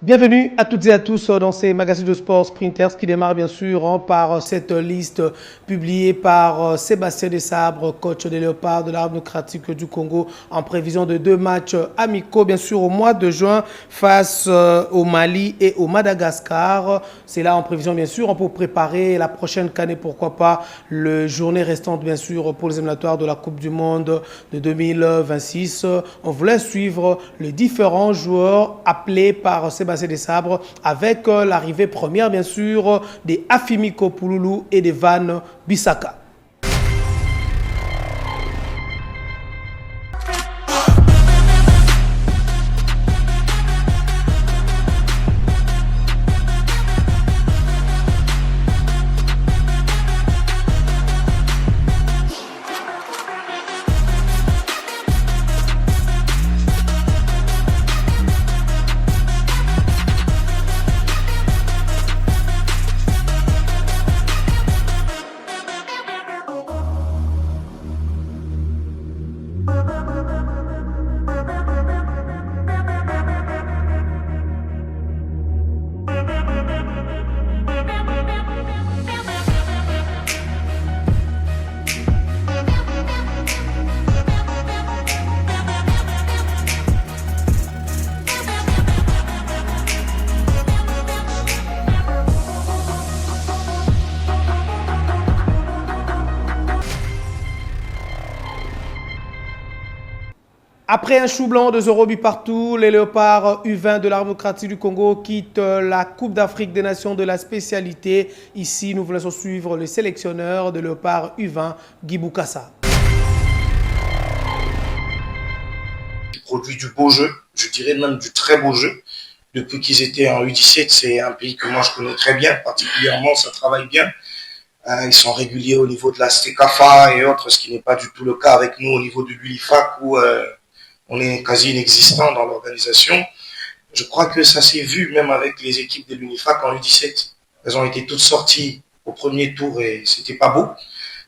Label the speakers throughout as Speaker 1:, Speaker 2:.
Speaker 1: Bienvenue à toutes et à tous dans ces magazines de sport Sprinters qui démarrent bien sûr par cette liste publiée par Sébastien Desabre, coach des Léopards de l'Armée démocratique du Congo, en prévision de 2 matchs amicaux bien sûr au mois de juin face au Mali et au Madagascar. C'est là en prévision bien sûr pour préparer la prochaine CAN et pourquoi pas les journées restantes bien sûr pour les éliminatoires de la Coupe du Monde de 2026. On voulait suivre les différents joueurs appelés par Sébastien Desabre avec l'arrivée première bien sûr des Afimi Kopouloulou et de Van Bissaka. Après un chou blanc de 0 buts partout, les Léopards U20 de l'Armée démocratique du Congo quittent la Coupe d'Afrique des Nations de la spécialité. Ici, nous voulons suivre le sélectionneur de Léopards U20, Guy Boukassa.
Speaker 2: Ils produisent du beau jeu, je dirais même du très beau jeu. Depuis qu'ils étaient en U17, c'est un pays que moi je connais très bien, particulièrement, ça travaille bien. Ils sont réguliers au niveau de la STECAFA et autres, ce qui n'est pas du tout le cas avec nous au niveau de l'UIFAC où on est quasi inexistant dans l'organisation. Je crois que ça s'est vu même avec les équipes de l'UNIFAC en U17. Elles ont été toutes sorties au premier tour et c'était pas beau.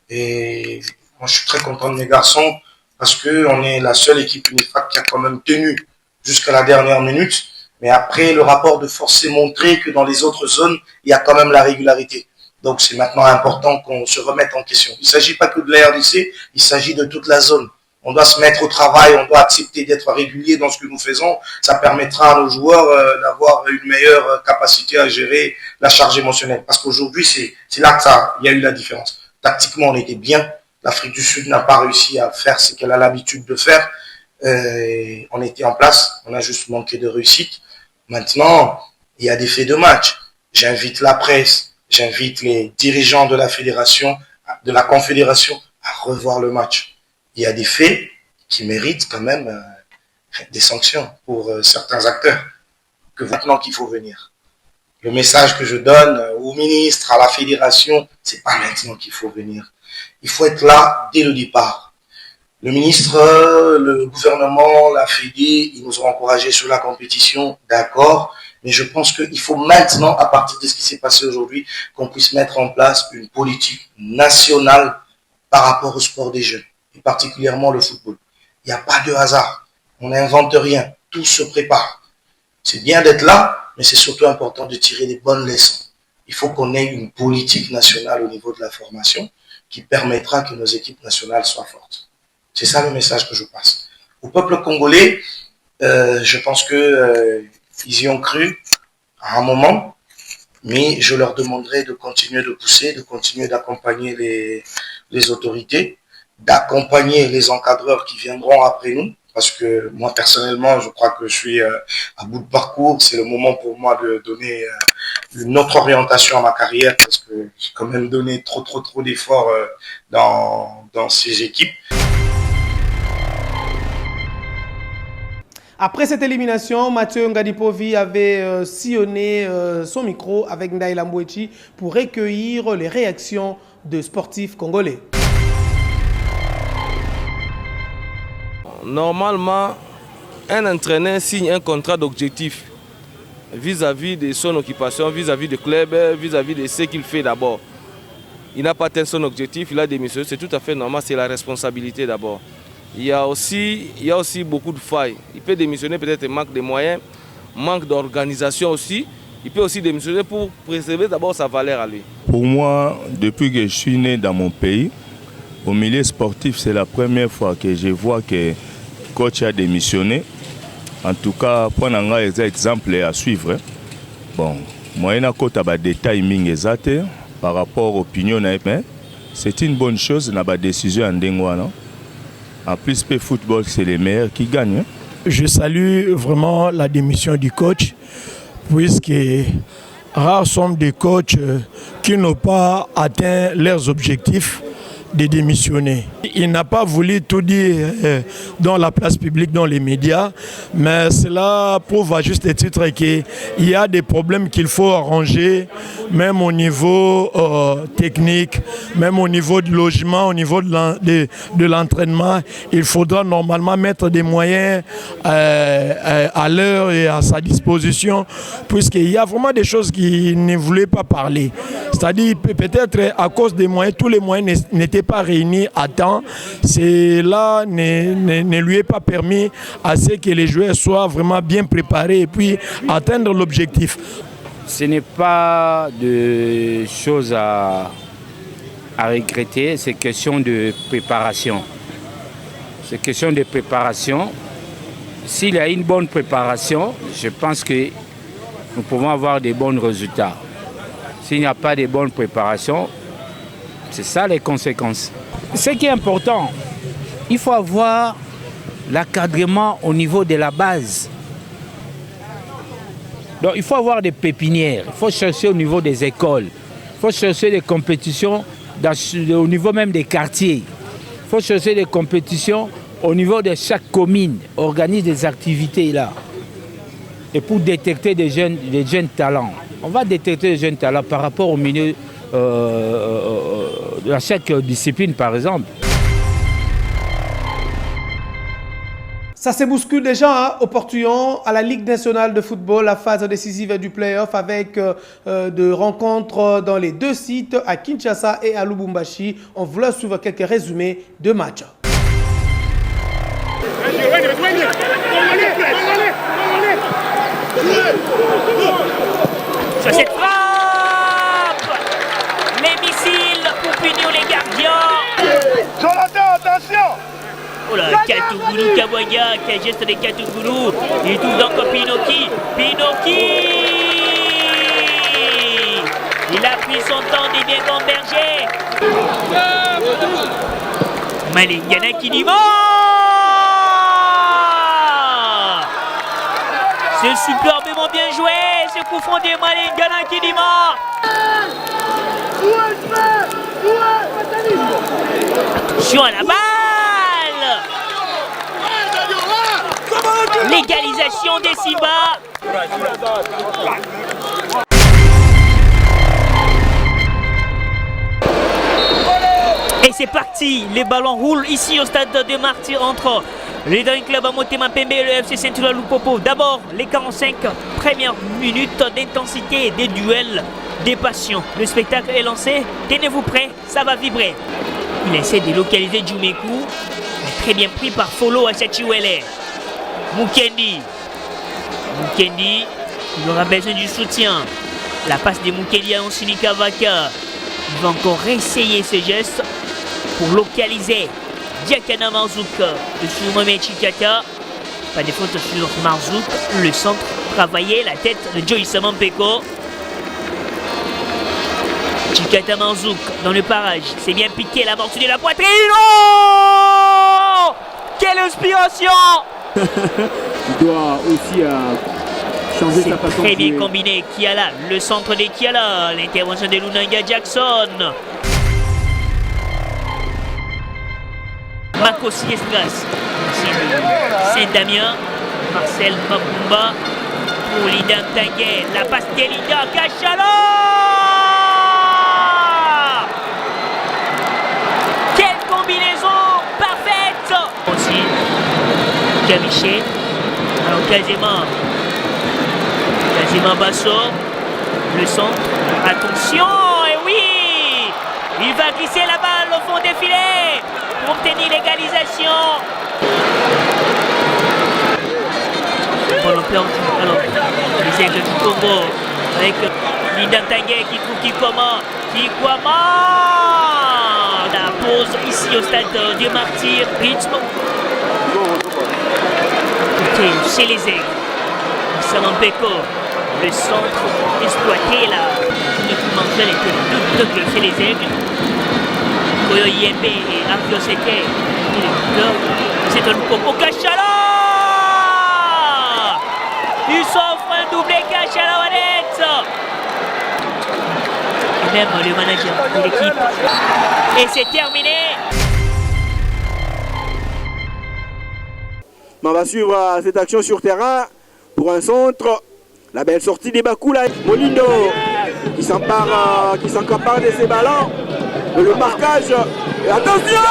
Speaker 2: Et moi, je suis très content de mes garçons parce que on est la seule équipe UNIFAC qui a quand même tenu jusqu'à la dernière minute. Mais après, le rapport de force s'est montré que dans les autres zones, il y a quand même la régularité. Donc, c'est maintenant important qu'on se remette en question. Il ne s'agit pas que de la RDC, il s'agit de toute la zone. On doit se mettre au travail, on doit accepter d'être régulier dans ce que nous faisons. Ça permettra à nos joueurs d'avoir une meilleure capacité à gérer la charge émotionnelle. Parce qu'aujourd'hui, c'est là qu'il y a eu la différence. Tactiquement, on était bien. L'Afrique du Sud n'a pas réussi à faire ce qu'elle a l'habitude de faire. On était en place, on a juste manqué de réussite. Maintenant, il y a des faits de match. J'invite la presse, j'invite les dirigeants de la fédération, de la confédération à revoir le match. Il y a des faits qui méritent quand même des sanctions pour certains acteurs. Que maintenant qu'il faut venir. Le message que je donne au ministre, à la fédération, c'est pas maintenant qu'il faut venir. Il faut être là dès le départ. Le ministre, le gouvernement, la Fédé, ils nous ont encouragés sur la compétition, d'accord. Mais je pense qu'il faut maintenant, à partir de ce qui s'est passé aujourd'hui, qu'on puisse mettre en place une politique nationale par rapport au sport des jeunes. Et particulièrement le football. Il n'y a pas de hasard. On n'invente rien. Tout se prépare. C'est bien d'être là, mais c'est surtout important de tirer des bonnes leçons. Il faut qu'on ait une politique nationale au niveau de la formation qui permettra que nos équipes nationales soient fortes. C'est ça le message que je passe. Au peuple congolais, je pense que ils y ont cru à un moment, mais je leur demanderai de continuer de pousser, de continuer d'accompagner les autorités, d'accompagner les encadreurs qui viendront après nous, parce que moi personnellement, je crois que je suis à bout de parcours. C'est le moment pour moi de donner une autre orientation à ma carrière, parce que j'ai quand même donné trop d'efforts dans ces équipes.
Speaker 1: Après cette élimination, Mathieu Ngadipovi avait sillonné son micro avec Ndaïla Mbouechi pour recueillir les réactions de sportifs congolais.
Speaker 3: Normalement, un entraîneur signe un contrat d'objectif vis-à-vis de son occupation, vis-à-vis du club, vis-à-vis de ce qu'il fait d'abord. Il n'a pas atteint son objectif, il a démissionné, c'est tout à fait normal, c'est la responsabilité d'abord. Il y a aussi beaucoup de failles. Il peut démissionner, peut-être manque de moyens, manque d'organisation aussi, il peut aussi démissionner pour préserver d'abord sa valeur à lui.
Speaker 4: Pour moi, depuis que je suis né dans mon pays, au milieu sportif, c'est la première fois que je vois que le coach a démissionné. En tout cas, pour un exemple à suivre. Bon, moi, je n'ai pas de détails par rapport à l'opinion. C'est une bonne chose, dans la décision en Dengwana. En plus, le football, c'est les meilleurs qui gagnent.
Speaker 5: Je salue vraiment la démission du coach, puisque rares sont des coachs qui n'ont pas atteint leurs objectifs de démissionner. Il n'a pas voulu tout dire dans la place publique, dans les médias, mais cela prouve à juste titre qu'il y a des problèmes qu'il faut arranger, même au niveau technique, même au niveau du logement, au niveau de l'entraînement. Il faudra normalement mettre des moyens à l'heure et à sa disposition, puisqu'il y a vraiment des choses qu'il ne voulait pas parler. C'est-à-dire peut-être à cause des moyens, tous les moyens n'étaient pas réunis à temps. Cela ne lui est pas permis à ce que les joueurs soient vraiment bien préparés et puis atteindre l'objectif.
Speaker 6: Ce n'est pas de choses à regretter, c'est question de préparation. C'est question de préparation. S'il y a une bonne préparation, je pense que nous pouvons avoir des bons résultats. S'il n'y a pas de bonne préparation, c'est ça les conséquences. Ce qui est important, il faut avoir l'encadrement au niveau de la base. Donc il faut avoir des pépinières, il faut chercher au niveau des écoles, il faut chercher des compétitions au niveau même des quartiers. Il faut chercher des compétitions au niveau de chaque commune, organise des activités là. Et pour détecter des jeunes talents. On va détecter des jeunes talents par rapport au milieu à chaque discipline par exemple.
Speaker 1: Ça se bouscule déjà au Portuyon, à la Ligue nationale de football, la phase décisive du play-off avec de rencontres dans les deux sites, à Kinshasa et à Lubumbashi. On voulait suivre quelques résumés de matchs.
Speaker 7: Sur cette frappe, les missiles pour punir les gardiens.
Speaker 8: Jonathan, attention!
Speaker 7: Oh là, Katougulu Kabwaya, quel geste de Katougulu. Il touche donc Pinoki. Il a pris son temps de bien gamberger. Malingana Kidima. C'est superbement bien joué. Ce coup franc de Malingana Kidima. Sur la balle. L'égalisation des Simba. Et c'est parti, les ballons roulent ici au stade de Martyrs entre les deux clubs à Motema Pembe et le FC Central Lupopo. D'abord, les 45 premières minutes d'intensité, des duels, des passions. Le spectacle est lancé, tenez-vous prêts, ça va vibrer. Il essaie de localiser Djumekou, mais très bien pris par Folo Achachiwele. Mukendi, il aura besoin du soutien. La passe de Mukendi à Onsini Kavaka. Il va encore essayer ce geste pour localiser Diakana Marzouk sur Mohamed Chikata. Pas de faute sur Marzouk. Le centre travaillait la tête de Joyce Mampeko. Chikata Marzouk dans le parage. C'est bien piqué, la morceau de la poitrine. Oh, quelle inspiration!
Speaker 9: Il doit aussi changer sa façon.
Speaker 7: Très bien combiné, Kiala, le centre de Kiala, l'intervention de Lunanga Jackson. Marcos Siestras, Saint-Damien, Marcel Makumba, pour Linda Tanguay, la passe de Linda Kachala. Quelle combinaison parfaite! Aussi, Kamiché, alors quasiment Basso, le centre, attention, et oui, il va glisser la balle au fond des filets pour obtenir l'égalisation. ballon perdu. Alors, les Aigles du Congo avec Linda Tanguay qui trouve Kikwama. La pause ici au stade du Martyr. Rythme. Ok, chez les Aigles. Salambeko. Le centre exploité là. Manchel était double chez les Aigles. Koyo Yembe et Arvio Seke. C'est un Popo Kachala. Il s'offre un doublé Kachala Wanette. Et même le manager de l'équipe. Et c'est terminé.
Speaker 8: On va suivre cette action sur terrain pour un centre. La belle sortie des Bakula. Molindo qui s'encapare de ses ballons. Le marquage. Et attention!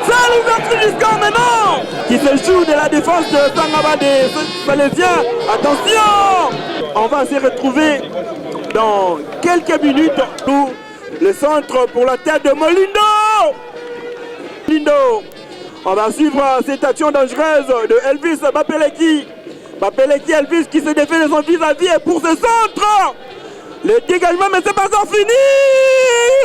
Speaker 8: C'est l'ouverture du score maintenant! Qui se joue de la défense de Sangaba des Salésiens. Attention! On va se retrouver dans quelques minutes. Le centre pour la tête de Molindo! Molindo. On va suivre cette action dangereuse de Elvis Bapeleki. Bapeleki Elvis qui se défait de son vis-à-vis et pour ce centre! Le dégagement, mais c'est pas encore fini!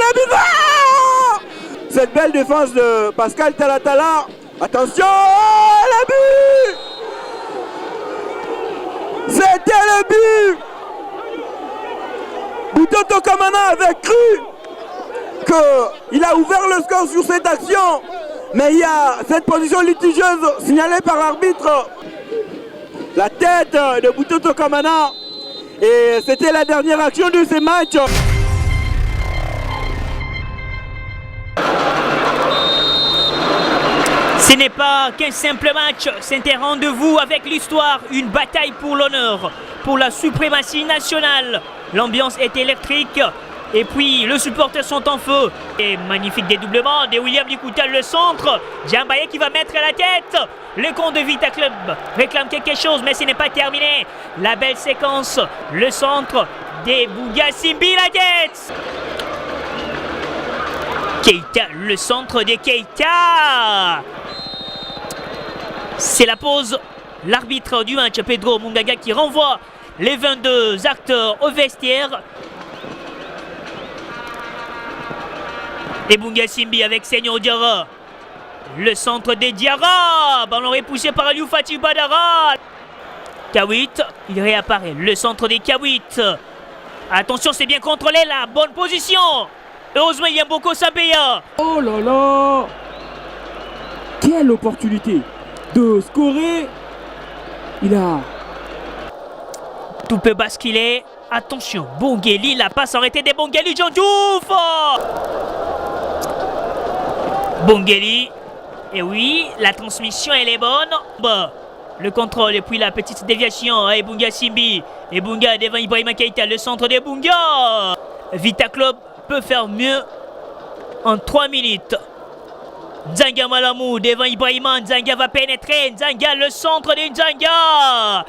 Speaker 8: La bizarre! Cette belle défense de Pascal Talatala. Attention, le but! C'était le but! Butoto Kamana avait cru qu'il a ouvert le score sur cette action. Mais il y a cette position litigieuse signalée par l'arbitre. La tête de Butoto Kamana. Et c'était la dernière action de ce match.
Speaker 7: Ce n'est pas qu'un simple match, c'est un rendez-vous avec l'histoire, une bataille pour l'honneur, pour la suprématie nationale. L'ambiance est électrique et puis les supporters sont en feu. Et magnifique dédoublement de William Likoutal, le centre. Djambaye qui va mettre la tête. Le compte de Vita Club réclame quelque chose, mais ce n'est pas terminé. La belle séquence, le centre des Bouga Simbi, la tête. Keita, le centre de Keita. C'est la pause. L'arbitre du match, Pedro Mungaga, qui renvoie les 22 acteurs au vestiaire. Et Bunga Simbi avec Senyo Diarra. Le centre de Diarra. Ballon repoussé par Aliou Fatih Badara. Kawit, il réapparaît. Le centre des Kawit. Attention, c'est bien contrôlé là. Bonne position. Heureusement, il y a Mboko Sabeya.
Speaker 9: Oh là là! Quelle opportunité de scorer! Il a...
Speaker 7: Tout peut basculer. Attention, Bongeli, la passe arrêtée des Bongeli, John Diouf. Bongeli. Et oui, la transmission, elle est bonne. Bah, le contrôle et puis la petite déviation. Et Bunga Simbi. Et Bunga devant Ibrahima Keita, le centre de Bunga. Vita Club peut faire mieux en 3 minutes. Nzanga Malamou devant Ibrahima. Nzanga va pénétrer. Nzanga, le centre de Nzanga.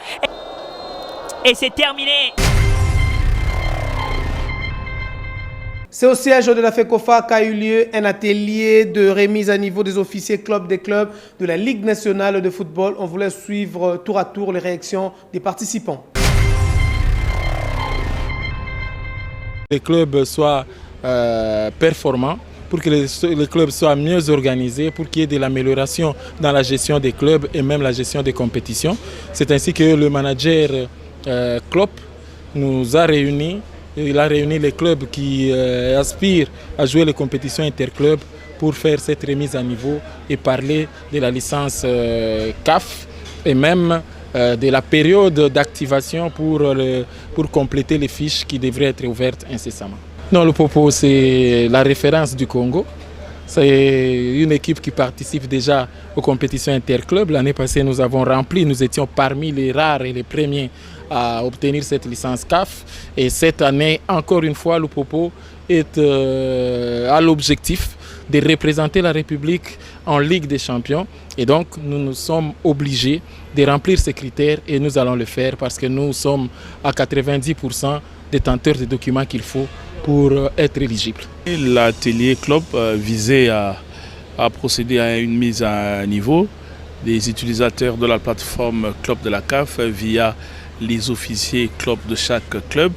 Speaker 7: Et c'est terminé.
Speaker 1: C'est au siège de la FECOFA qu'a eu lieu un atelier de remise à niveau des officiers clubs des clubs de la Ligue nationale de football. On voulait suivre tour à tour les réactions des participants.
Speaker 10: Les clubs soient performants, pour que les clubs soient mieux organisés, pour qu'il y ait de l'amélioration dans la gestion des clubs et même la gestion des compétitions. C'est ainsi que le manager Klopp nous a réunis. Il a réuni les clubs qui aspirent à jouer les compétitions interclubs pour faire cette remise à niveau et parler de la licence CAF et même de la période d'activation pour compléter les fiches qui devraient être ouvertes incessamment. Non, le Popo, c'est la référence du Congo. C'est une équipe qui participe déjà aux compétitions interclubs. L'année passée, nous avons rempli, nous étions parmi les rares et les premiers à obtenir cette licence CAF. Et cette année, encore une fois, le Popo a l'objectif de représenter la République en Ligue des Champions. Et donc, nous sommes obligés de remplir ces critères et nous allons le faire parce que nous sommes à 90% détenteurs des documents qu'il faut pour être éligible.
Speaker 4: L'atelier club visait à procéder à une mise à niveau
Speaker 11: des utilisateurs de la plateforme Club de la CAF via les officiers club de chaque club.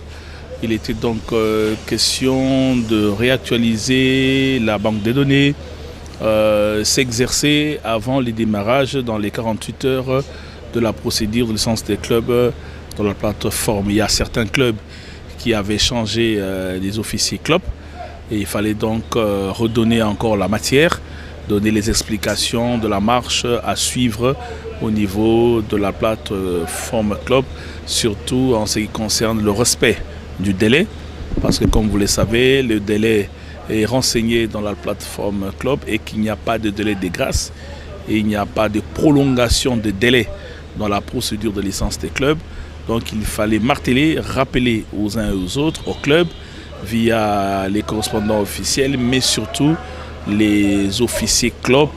Speaker 11: Il était donc question de réactualiser la banque de données, s'exercer avant le démarrage dans les 48 heures de la procédure de licence des clubs dans la plateforme. Il y a certains clubs qui avaient changé des officiers club et il fallait donc redonner encore la matière, donner les explications de la marche à suivre au niveau de la plateforme club, surtout en ce qui concerne le respect du délai, parce que comme vous le savez, le délai est renseigné dans la plateforme club et qu'il n'y a pas de délai de grâce et il n'y a pas de prolongation de délai dans la procédure de licence des clubs. Donc il fallait marteler, rappeler aux uns et aux autres, aux clubs, via les correspondants officiels, mais surtout les officiers club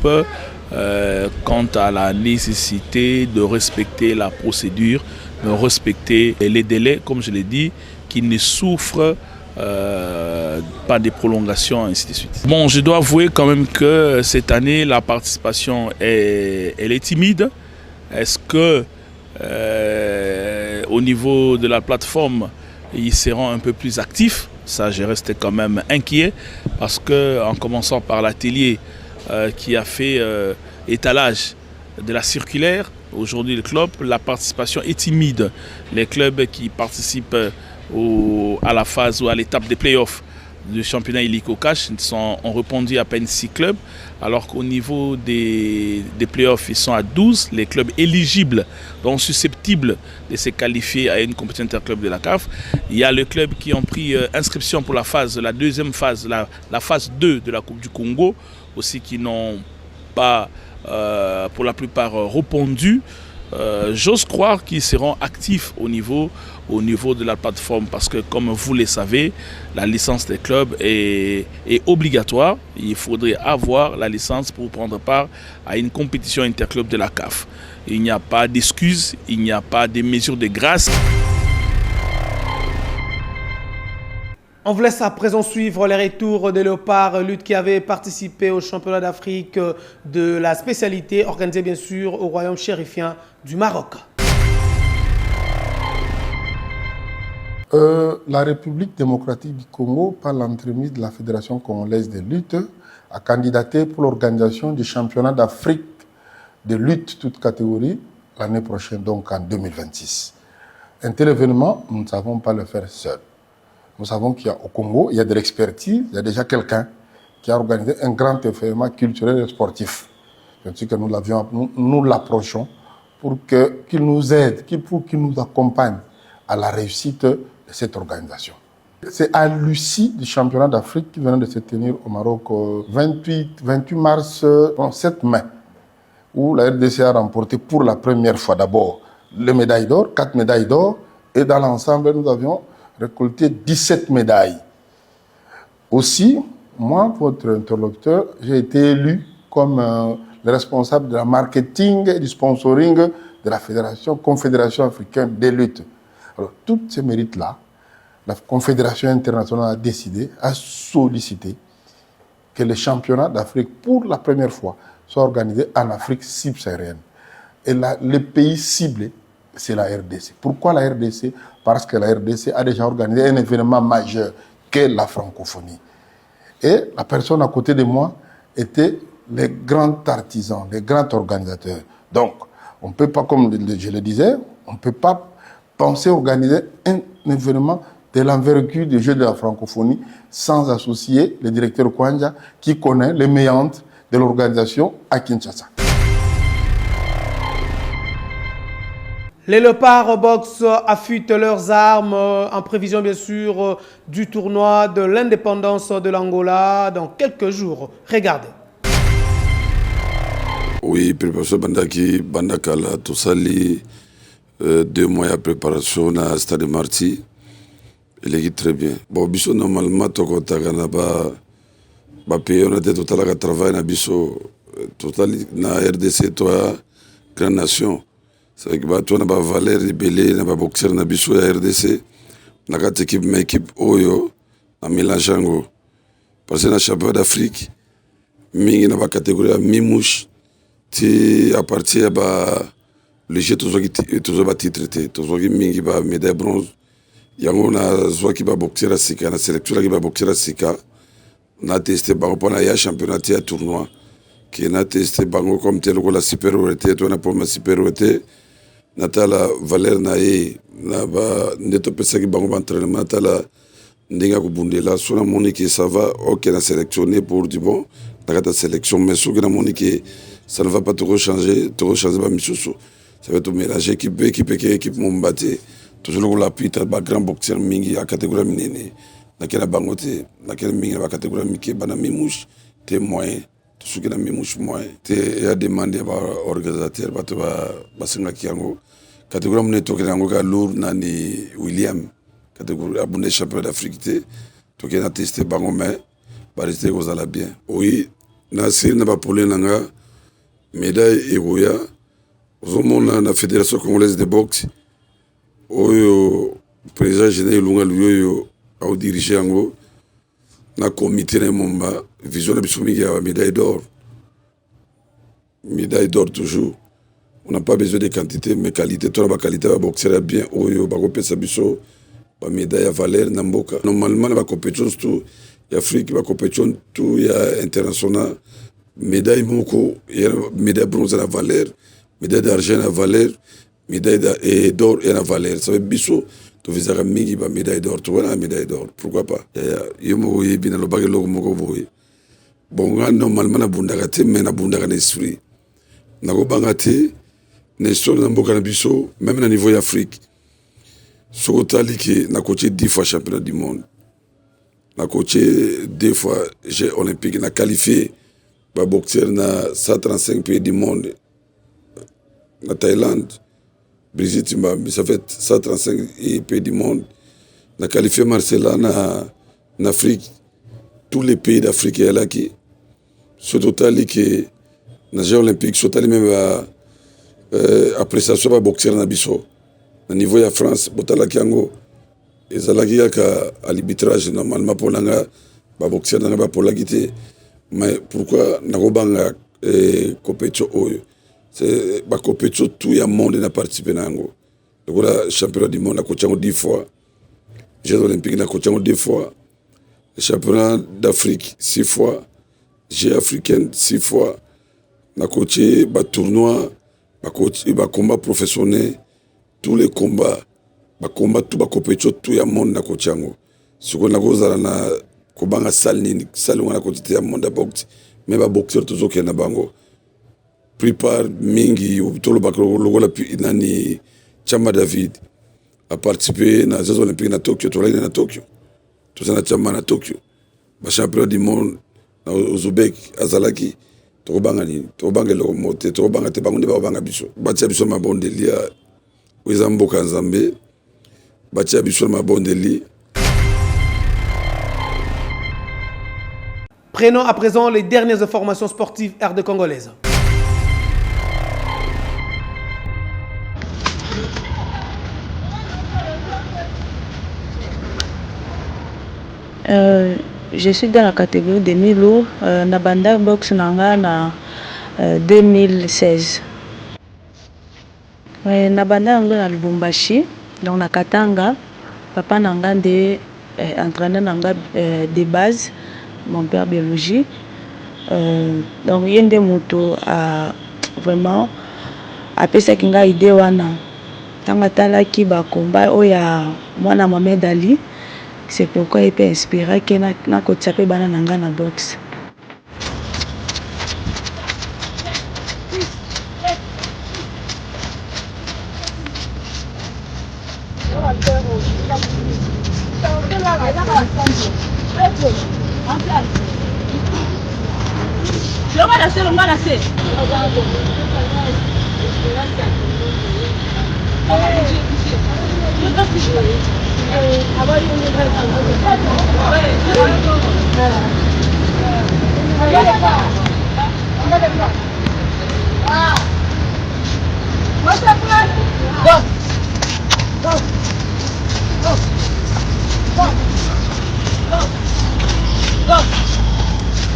Speaker 11: quant à la nécessité de respecter la procédure, de respecter les délais, comme je l'ai dit, qui ne souffrent pas de prolongation, ainsi de suite. Bon, je dois avouer quand même que cette année, la participation elle est timide. Est-ce que au niveau de la plateforme, ils seront un peu plus actifs? Ça, je reste quand même inquiet parce que, en commençant par l'atelier qui a fait étalage de la circulaire, aujourd'hui le club, la participation est timide. Les clubs qui participent à la phase ou à l'étape des playoffs du championnat illico cash ont répondu à peine 6 clubs, alors qu'au niveau des playoffs, ils sont à 12, les clubs éligibles, donc susceptibles de se qualifier à une compétition interclub de la CAF. Il y a les clubs qui ont pris inscription pour la deuxième phase, la phase 2 de la Coupe du Congo, aussi qui n'ont pas, pour la plupart, répondu. J'ose croire qu'ils seront actifs au niveau de la plateforme parce que, comme vous le savez, la licence des clubs est obligatoire. Il faudrait avoir la licence pour prendre part à une compétition interclub de la CAF. Il n'y a pas d'excuses, il n'y a pas de mesures de grâce.
Speaker 1: On vous laisse à présent suivre les retours des Léopards Lutte qui avaient participé au championnat d'Afrique de la spécialité organisé bien sûr au royaume chérifien du Maroc.
Speaker 12: La République démocratique du Congo, par l'entremise de la Fédération congolaise de lutte, a candidaté pour l'organisation du championnat d'Afrique de lutte toute catégorie l'année prochaine, donc en 2026. Un tel événement, nous ne savons pas le faire seul. Nous savons qu'il y a au Congo, il y a de l'expertise, il y a déjà quelqu'un qui a organisé un grand événement culturel et sportif. Je sais que nous l'approchons pour qu'il nous aide, pour qu'il nous accompagne à la réussite de cette organisation. C'est à l'issue du championnat d'Afrique qui venait de se tenir au Maroc 28 mars, 7 mai, où la RDC a remporté pour la première fois d'abord les médailles d'or, 4 médailles d'or, et dans l'ensemble, nous avions récolté 17 médailles. Aussi, moi, votre interlocuteur, j'ai été élu comme le responsable de la marketing et du sponsoring de la Confédération africaine des luttes. Alors, tous ces mérites-là, la Confédération internationale a décidé, a sollicité que les championnats d'Afrique, pour la première fois, soient organisés en Afrique subsaharienne. Et les pays ciblés, c'est la RDC. Pourquoi la RDC? Parce que la RDC a déjà organisé un événement majeur qu'est la francophonie. Et la personne à côté de moi était les grands artisans, les grands organisateurs. Donc, on ne peut pas, comme je le disais, on ne peut pas penser organiser un événement de l'envergure des Jeux de la francophonie sans associer le directeur Kwanja qui connaît les méandres de l'organisation à Kinshasa.
Speaker 1: Les Léopards Box affûtent leurs armes en prévision bien sûr du tournoi de l'indépendance de l'Angola dans quelques jours. Regardez.
Speaker 13: Oui, préparation Bandaki, Bandakala, Tosali, 2 mois de préparation à Stade Marty. Il est très bien. Bon, biso normalement, toko tagana ba pays on a total à travail na biso total na RDC toi grande nation. C'est que tu as valeur libellé na ba boxer na biso ya RDC na kati équipe oyo na mélangeango parce que na championnat d'Afrique mingi na ba catégorie ya mimouche ti à partir ba le jeu toujours ba titre te toujours mingi ba médaille bronze yango na zwa ki ba boxer à sika na sélection ki ba boxer à sika na testé bango pona ya championnat ya tournoi qui na testé bango comme tel ko la supériorité to na pour ma supériorité natala valeur na ye na ba neto pesa ki bango ba entraînement natala ndinga ko bundela sona monique ça va OK na sélectionné pour du bon ta sélection mais sous na monique ça ne va pas trop changer ba misusu ça va tout mélanger équipe Mombati toujours la pita ba grand boxeur mingi à catégorie minene na kena bangote na kena mingi ba catégorie mike bana mimouche te moyen tout ce qui na mimouche moyen te ya demandé ba organisateur ba to ba singa kiango catégorie mne to kena ngo ka lourd na ni William catégorie abonné champion d'Afrique te to kena testé bango mais ba rester aux ala bien oui na sir na ba polé nanga médaille egoya ozomona na fédération congolaise de boxe oyo président général Lunga Luyoyo au diriger yango na comité na momba vision na biso mingi ya médaille d'or toujours on n'a pas besoin de quantité mais qualité to na ba qualité ba boxer bien oyo ba kopesa biso ba médaille à valeur na mboka normalement na ba compétition tout ya Afrique ba compétition tout ya international médaille moko ya médaille bronze à la valeur médaille d'argent à valeur médaille d'or et à valeur ça veut biso tu visera mingi ba médaille d'or tu vois la médaille d'or pourquoi pas yo mo yebina lo bagelo moko boye bon normalement na bundaka te mais na bundaka na esprit na go bangate ne so na mboka na biso même na niveau d'Afrique sokotali ki na coaché 10 fois championnat du monde na coaché 2 fois Jeux olympiques na qualifié ba boxeur na 135 pays du monde na Thaïlande Brigitte ça fait 135 pays du monde na qualifié Marcella en Afrique tous les pays d'Afrique est là qui ce total qui na Jeux olympiques ce total même après ça soit boxeur na biso na niveau ya France botala kiango ezalaki ka à l'arbitrage normalement pour langa ba boxeur na ba polagité mais pourquoi na robanga compétition oyo c'est ba compétition tout ya monde na participer nango le championnat du monde na coachango 10 fois Jeux olympiques na coachango 2 fois le championnat d'Afrique 6 fois Jeux africains 6 fois na coaché ba tournoi ba coach ba combat professionnel tous les combats ba combat tout ba compétition tout ya monde na coachango siko na kozala na kobanga salini salonga na côté ya monde boxe mais ba boxeur toujours qui na bango prépare mingi tolo bakolo logola nani Chama David a participé na Jeux olympiques na Tokyo to na Tokyo to sana Chama na Tokyo ba champion du monde na Uzbek azalaki to banga ni to bangelo mote to banga te bango ba banga biso ba tia biso mabondeli ya wezamboka nzambe ba tia biso mabondeli.
Speaker 1: Prenons à présent les dernières informations sportives RD congolaise.
Speaker 14: Je suis dans la catégorie des mi-lourds, na banda box nanga na 2016. Na banda nanga na Lubumbashi, donc na Katanga, papa nanga de entraîneur nanga de base, mon père biologie. Donc yende moto a vraiment apesa kinga idée wana. Tanga talaki ba combat oya mwana Mohamed Ali. C'est pourquoi il peut inspirer que na kotiape bana nanga na boxe.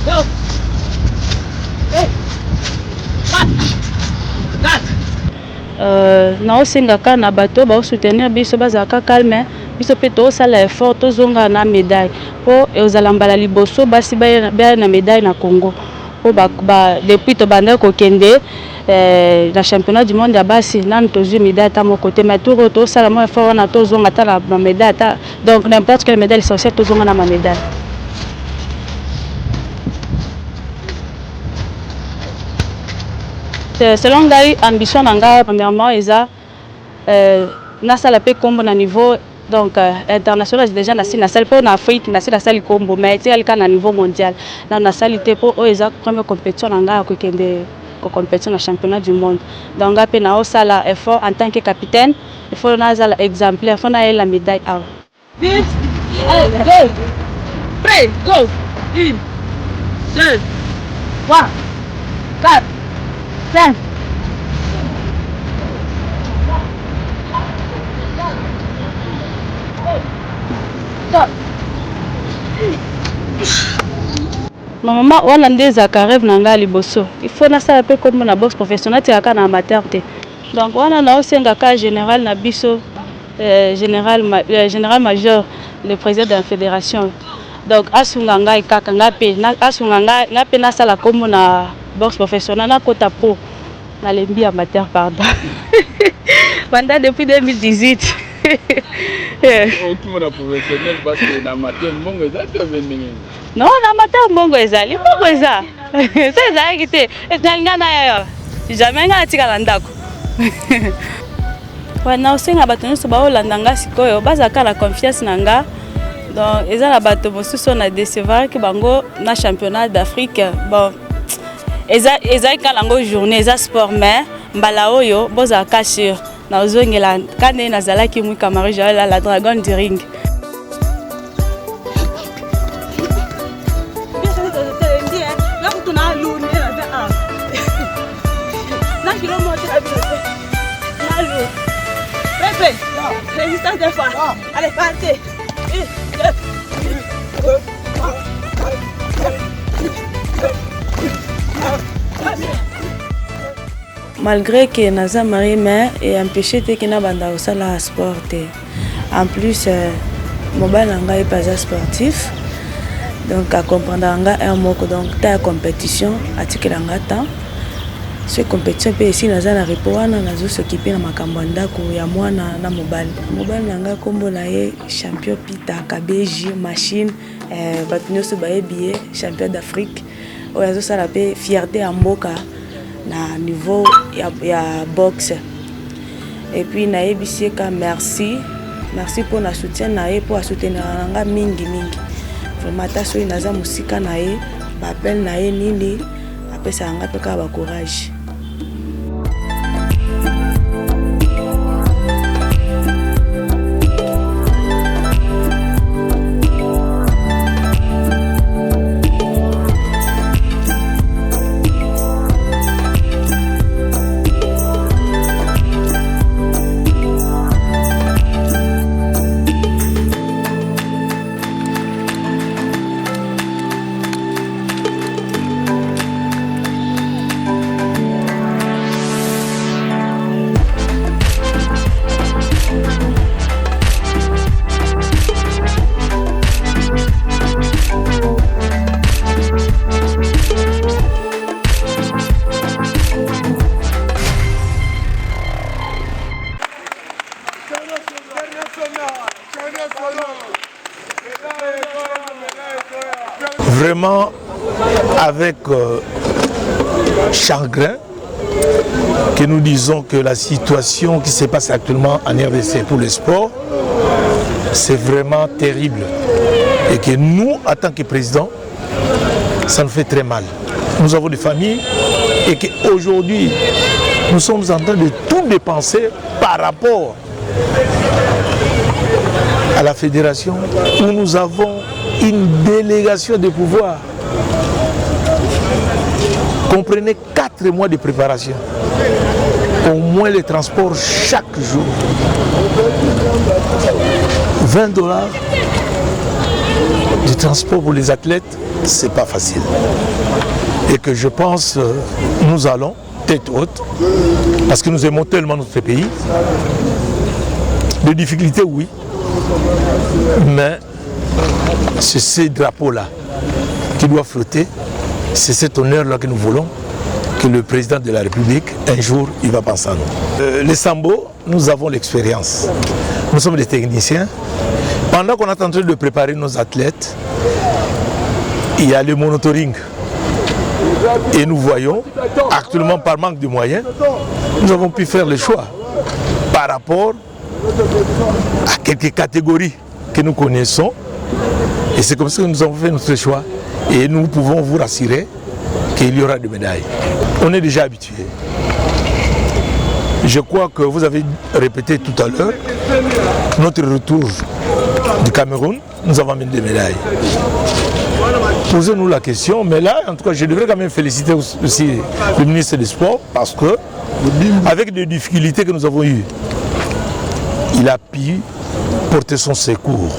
Speaker 15: Go! Hey! Cut!
Speaker 14: naosengaka na bato baosoutenir biso bazalaka calme biso mpe tosala effort tozonga na médaille mpo ezala mbala liboso basi baya na médaille na Congo mpo depuis tobandaki kokende na championnat du monde ya basi nanu tozwi médaille ata moko te mais tour tosala mo effort wana tozonga ata na médaille ata donc n'importe quelle médaille essentielle tozonga na médaille. Selon ngai ambition na ngai premièrement eza nasala pe kombo na niveau donc international déjà nasali mpo na Afrique nasali kombo mais etikali na niveau mondial nasali te mpo oyo eza première compétition na ngai ya kokende compétition na championnat du monde donc ngai mpe naosala effort en tant que capitaine il faut nazala exemplaire il faut nayela médaille awa. Vite, allez, go, prêt, go, 1, 2, 3, 4, 5. Ma maman wana nde ezalaka rêve na ngai liboso il faut nasala mpe kombo na boxe professionnelle tekaka na amateur te donc wana naosengaka général na biso général major le président de la fédération donc asunga ngai kaka ngai mpe nasala kombo na boxe professionnelle nakota pro na lembi amateur pardon pendant depuis 2018. Non, amateur mbongo ezali mbongo eza so ezalaki te ezalinga na yo jamais nga natikala ndako wana osenga bato nyonso baolanda nga sikoyo bazalaka na confiance na nga donc eza na bato mosusu na décevaraki bango na championnat d'Afrique bon ezalaki kaka nango journée eza sport mais mbala oyo bozalaka sur nazongela kande nazalaki mwi Camara Joël la dragon du ring. Résistance des fois. Allez, partez. Malgré que naza marié mais et empêché que na banda osala sport te. En plus mobile nanga est pas sportif. Donc à comprendre nga un moko donc ta compétition atikelanga temps. Ce compétition pe ici naza na repo wana nazo s'occuper na makambo ndako ya mwana na mobile. Mobile nanga kombo na ye champion Pita KBJ machine bato nyonso bayebi champion d'Afrique. Oyo sala pe fierté ya mboka na niveau ya boxe. Et puis nayebi ka merci pour na soutien na ye pour soutenir nga mingi vraiment ta soyi naza musika na ye ba appel na ye nini apesa nga pe ka ba courage.
Speaker 5: Vraiment avec chagrin que nous disons que la situation qui se passe actuellement en RDC pour le sport, c'est vraiment terrible. Et que nous, en tant que président, ça nous fait très mal. Nous avons des familles et qu'aujourd'hui, nous sommes en train de tout dépenser par rapport à la fédération où nous avons une délégation de pouvoir. Comprenez 4 mois de préparation. Au moins les transports chaque jour. 20 $ de transport pour les athlètes, c'est pas facile. Et que je pense nous allons tête haute, parce que nous aimons tellement notre pays. Des difficultés, oui, mais c'est ces drapeaux-là qui doivent flotter, c'est cet honneur-là que nous voulons, que le président de la République, un jour, il va penser à nous. Les Sambo, nous avons l'expérience. Nous sommes des techniciens. Pendant qu'on est en train de préparer nos athlètes, il y a le monitoring. Et nous voyons, actuellement par manque de moyens, nous avons pu faire le choix par rapport à quelques catégories que nous connaissons. Et c'est comme ça que nous avons fait notre choix. Et nous pouvons vous rassurer qu'il y aura des médailles. On est déjà habitués. Je crois que vous avez répété tout à l'heure, notre retour du Cameroun, nous avons amené des médailles. Posez-nous la question, mais là, en tout cas, je devrais quand même féliciter aussi le ministre des Sports parce que, avec les difficultés que nous avons eues, il a pu porter son secours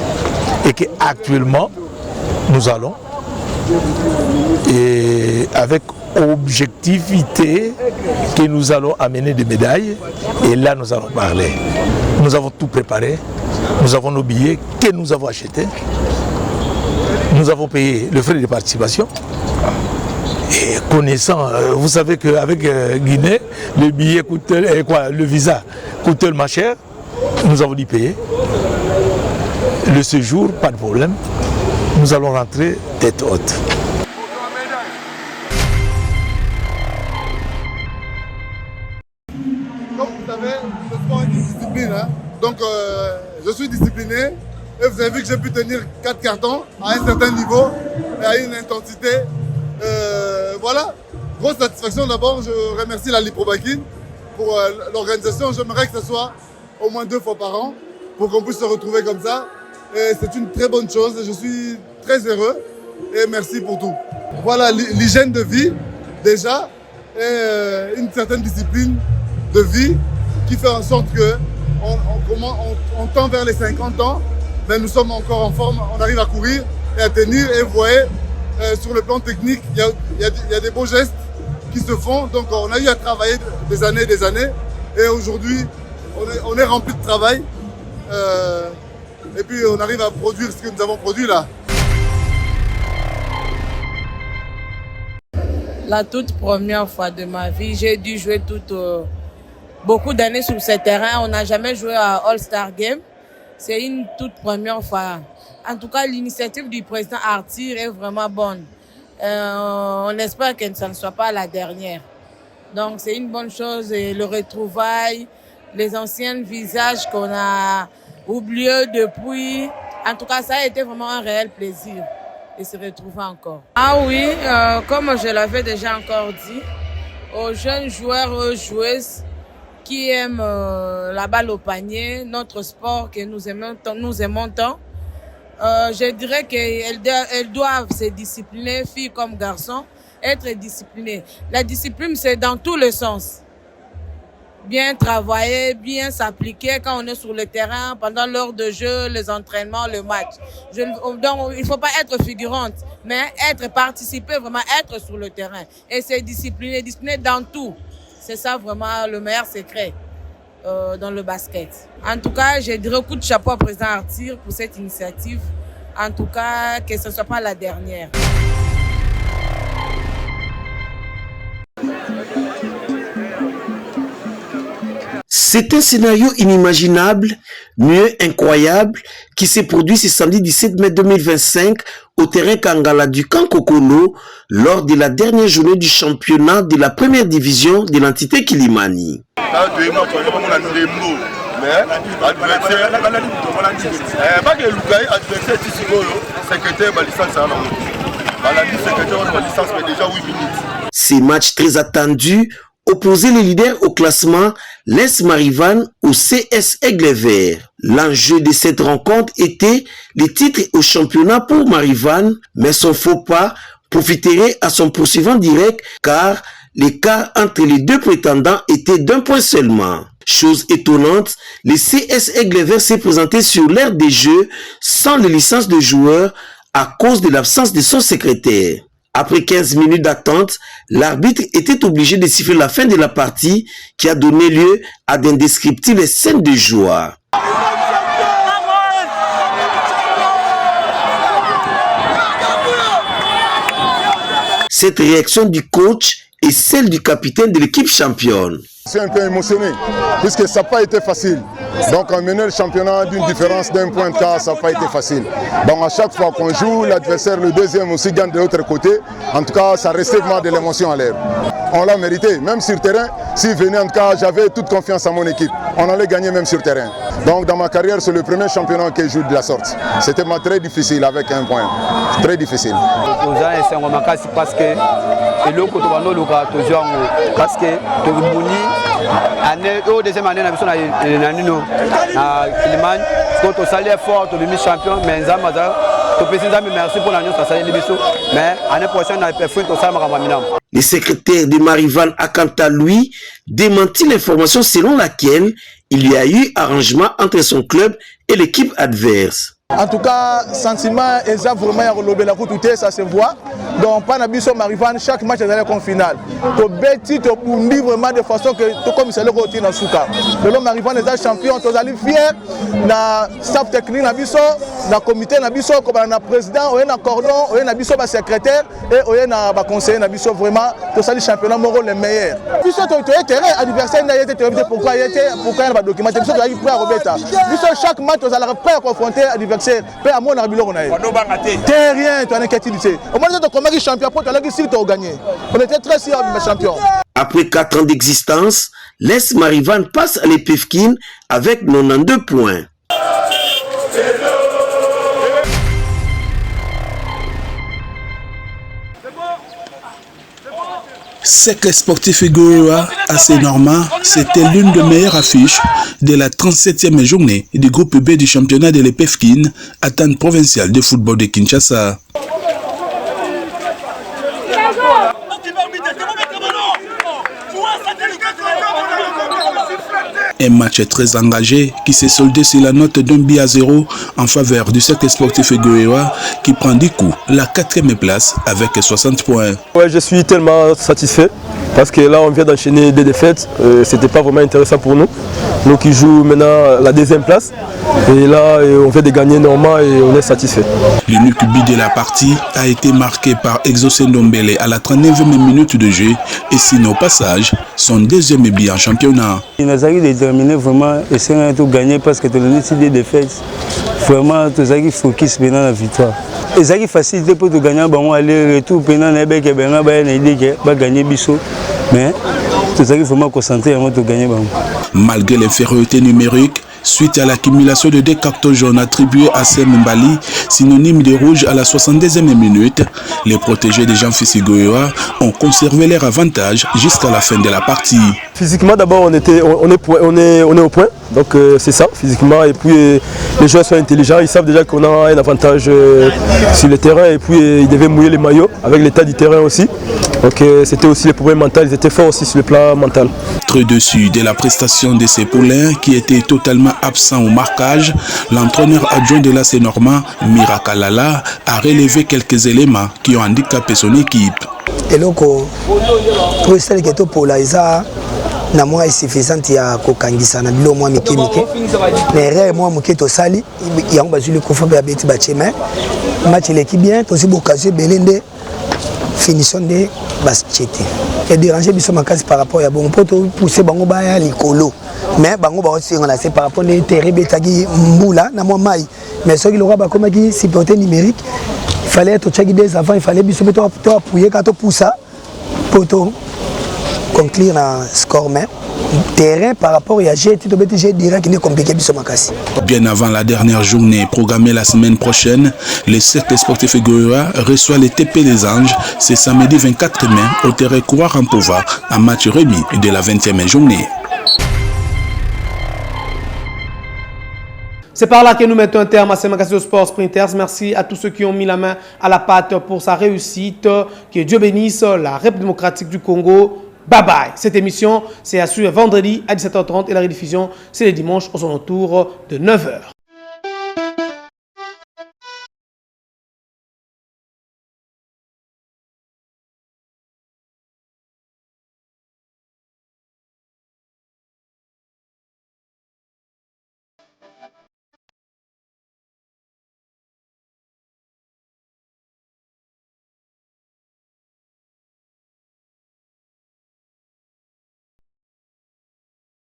Speaker 5: et qu'actuellement, nous allons, et avec objectivité, que nous allons amener des médailles et là, nous allons parler. Nous avons tout préparé, nous avons nos billets que nous avons achetés. Nous avons payé le frais de participation. Et connaissant, vous savez qu'avec Guinée, le billet coûte, le visa coûte tellement cher, nous avons dû payer. Le séjour, pas de problème. Nous allons rentrer tête haute.
Speaker 12: Comme vous savez, le sport est une discipline. Hein? Donc, je suis discipliné. Et vous avez vu que j'ai pu tenir 4 cartons à un certain niveau et à une intensité. Voilà, grosse satisfaction d'abord. Je remercie la Liprobakine pour l'organisation. J'aimerais que ce soit au moins 2 fois par an pour qu'on puisse se retrouver comme ça. Et c'est une très bonne chose. Je suis très heureux et merci pour tout. Voilà, l'hygiène de vie déjà et une certaine discipline de vie qui fait en sorte que on tend vers les 50 ans. Mais nous sommes encore en forme, on arrive à courir et à tenir. Et vous voyez, sur le plan technique, il y a des beaux gestes qui se font. Donc on a eu à travailler des années et des années. Et aujourd'hui, on est rempli de travail. Et puis on arrive à produire ce que nous avons produit là.
Speaker 15: La toute première fois de ma vie, j'ai dû jouer beaucoup d'années sur ce terrain. On n'a jamais joué à All-Star Game. C'est une toute première fois. En tout cas, l'initiative du président Arthur est vraiment bonne. On espère que ça ne soit pas la dernière. Donc, c'est une bonne chose. Et le retrouvail, les anciens visages qu'on a oubliés depuis. En tout cas, ça a été vraiment un réel plaisir de se retrouver encore. Ah oui, comme je l'avais déjà encore dit, aux jeunes joueurs et joueuses qui aiment la balle au panier, notre sport que nous aimons tant. Je dirais qu'elles doivent se discipliner, filles comme garçons, être disciplinées. La discipline, c'est dans tous les sens. Bien travailler, bien s'appliquer quand on est sur le terrain, pendant l'heure de jeu, les entraînements, le match. Donc, il ne faut pas être figurante, mais participer, vraiment être sur le terrain. Et c'est discipliner dans tout. C'est ça vraiment le meilleur secret dans le basket. En tout cas, je dirais coup de chapeau au président Arthur pour cette initiative. En tout cas, que ce ne soit pas la dernière.
Speaker 16: C'est un scénario inimaginable, mieux incroyable, qui s'est produit ce samedi 17 mai 2025 au terrain Kangala du camp Kokolo lors de la dernière journée du championnat de la première division de l'entité Kilimani. Ces matchs très attendus opposaient les leaders au classement, l'Est Marivan au CS Aigle Vert. L'enjeu de cette rencontre était le titre au championnat pour Marivan, mais son faux pas profiterait à son poursuivant direct car l'écart entre les deux prétendants était d'1 point seulement. Chose étonnante, le CS Aigle Vert s'est présenté sur l'aire des jeux sans les licences de joueurs à cause de l'absence de son secrétaire. Après 15 minutes d'attente, l'arbitre était obligé de siffler la fin de la partie qui a donné lieu à d'indescriptibles scènes de joie. Cette réaction du coach est celle du capitaine de l'équipe championne.
Speaker 12: Je suis un peu émotionné, puisque ça n'a pas été facile. Donc, on menait le championnat d'une différence d'un point de quart, ça n'a pas été facile. Donc, à chaque fois qu'on joue, l'adversaire, le deuxième aussi, gagne de l'autre côté. En tout cas, ça restait vraiment de l'émotion à l'air. On l'a mérité, même sur terrain. S'il venait, en tout cas, j'avais toute confiance en mon équipe. On allait gagner même sur terrain. Donc, dans ma carrière, c'est le premier championnat que je joue de la sorte. C'était très difficile avec un point. Très difficile.
Speaker 17: Parce que au deuxième année, on a fort, champion, mais merci pour l'année, mais l'année prochaine, on a perdu.
Speaker 16: Le secrétaire de Marivan a quant à lui démenti l'information selon laquelle il y a eu arrangement entre son club et l'équipe adverse.
Speaker 18: En tout cas, sentiment exact vraiment à relever la route, ça se voit. Donc, pas d'ambition Marivan, chaque match est allé comme finale. Tu bêtis, tu pundi vraiment de façon que tu comme c'est le côté dans Souka. Le long Marivan est champion, tu es fier. Na staff technique na biso, na comité na biso, comme na président, on a cordon, on a biso ba secrétaire et on a ba conseiller na biso vraiment to sali championnat moro le meilleur. Biso to terrain adversaire na yete pourquoi il va documenter biso to prêt à rebeta. Biso chaque match to allons prêt à confronter adversaire. Rien, tu as inquiétude. Au moins, tu as champion, tu as gagné. On était très sûrs de champion.
Speaker 16: Après 4 ans d'existence, l'Est Marivan passe à l'Epefkin avec 92 points.
Speaker 19: Cercle sportif Goa à Sénorma, c'était l'une des meilleures affiches de la 37e journée du groupe B du championnat de l'Epefkin, attente provinciale de football de Kinshasa. Un match très engagé qui s'est soldé sur la note d'un but à 0 en faveur du cercle sportif Goa qui prend du coup la 4e place avec 60 points.
Speaker 20: Ouais, je suis tellement satisfait parce que là on vient d'enchaîner 2 défaites, c'était pas vraiment intéressant pour nous. Nous qui jouons maintenant la 2e place et là on vient de gagner normalement et on est satisfait.
Speaker 19: L'unique but de la partie a été marqué par Exaucé Ndombele à la 39e minute de jeu et sinon au passage son 2e but en championnat.
Speaker 21: Déterminé vraiment essayer de gagner parce que tu as des défaites. Vraiment, tu as focus pendant la victoire. Et ça qui facilité pour te gagner, bon aller-retour pendant les becs et ben va gagner biso. Mais tu as vraiment concentré avant de gagner.
Speaker 19: Malgré l'infériorité numérique, suite à l'accumulation de 2 cartons jaunes attribués à Sem Mbali, synonyme de rouge à la 72e minute, les protégés de Jean-Fils Goyoa ont conservé leur avantage jusqu'à la fin de la partie.
Speaker 20: Physiquement d'abord on est au point, donc c'est ça physiquement, et puis les joueurs sont intelligents, ils savent déjà qu'on a un avantage sur le terrain et puis ils devaient mouiller les maillots avec l'état du terrain aussi. Donc c'était aussi le problème mental, ils étaient forts aussi sur le plan mental.
Speaker 19: Très dessus de la prestation de ces poulains qui étaient totalement absents au marquage, l'entraîneur adjoint de la Sénorma, Mirakalala, a relevé quelques éléments qui ont handicapé son équipe.
Speaker 22: Et donc, pour celle qui est polarisateur, na moi insuffisante ya kokangisa na bilo moi mike mais ré moi muke to sali ya on bazuli ko fa beti bachema match l'équipe bien to si bokaze belende finition de basket et déranger biso makasi par rapport ya bon poto pousser bango ba ya likolo mais bango ba aussi on a c'est par rapport des terrain betaki mbula na moi mai mais ce qui le ba comme qui supporter numérique il fallait être checker des avant il fallait biso to appuyer quand to poussa poto conclure un score mais terrain par rapport à GT direct qui est compliqué.
Speaker 19: Bien avant la dernière journée programmée la semaine prochaine, le cercle sportif Goa reçoit les TP des Anges ce samedi 24 mai au terrain Courant Rampova, un match remis de la 20e journée.
Speaker 1: C'est par là que nous mettons un terme à ce magazine de sport Sprinters. Merci à tous ceux qui ont mis la main à la pâte pour sa réussite. Que Dieu bénisse la République démocratique du Congo. Bye bye. Cette émission, c'est à suivre vendredi à 17h30 et la rediffusion, c'est les dimanches aux alentours de 9h.